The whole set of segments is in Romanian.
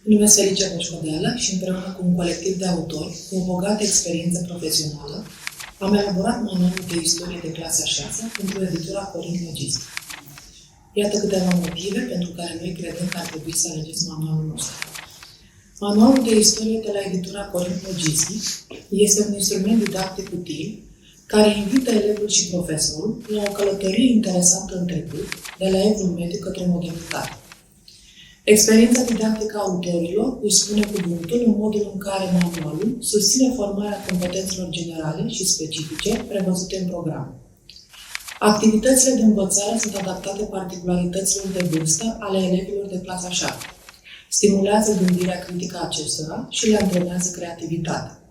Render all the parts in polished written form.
Mă numesc Felicia Boșcodeală și împreună cu un colectiv de autori cu o bogată experiență profesională am elaborat manualul de istorie de clasa 6 pentru editura Corint Logistic. Iată câteva motive pentru care noi credem că ar trebui să alegeți manualul nostru. Manualul de istorie de la editura Corint Logistic este un instrument didactic util care invită elevul și profesorul la o călătorie interesantă în trecut, de la evul mediu către modernitate. Experiența didactică a autorilor își spune cuvântul în modul în care manualul susține formarea competențelor generale și specifice prevăzute în program. Activitățile de învățare sunt adaptate particularităților de vârstă ale elevilor de clasa 7. Stimulează gândirea critică a acestora și le antrenează creativitatea.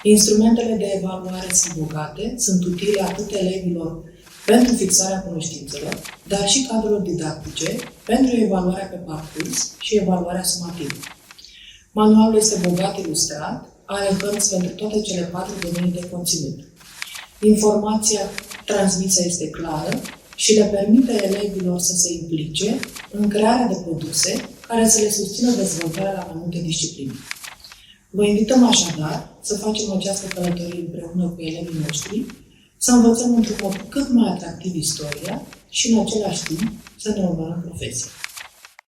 Instrumentele de evaluare sunt bogate, sunt utile atât elevilor pentru fixarea cunoștințelor, dar și cadrelor didactice pentru evaluarea pe parcurs și evaluarea sumativă. Manualul este bogat ilustrat, are hărți pentru toate cele 4 domenii de conținut. Informația transmisă este clară și le permite elevilor să se implice în crearea de produse care să le susțină dezvoltarea la mai multe discipline. Vă invităm așadar să facem această călătorie împreună cu elevii noștri, să învățăm într-un mod cât mai atractiv istoria și în același timp să ne urmăm profesia.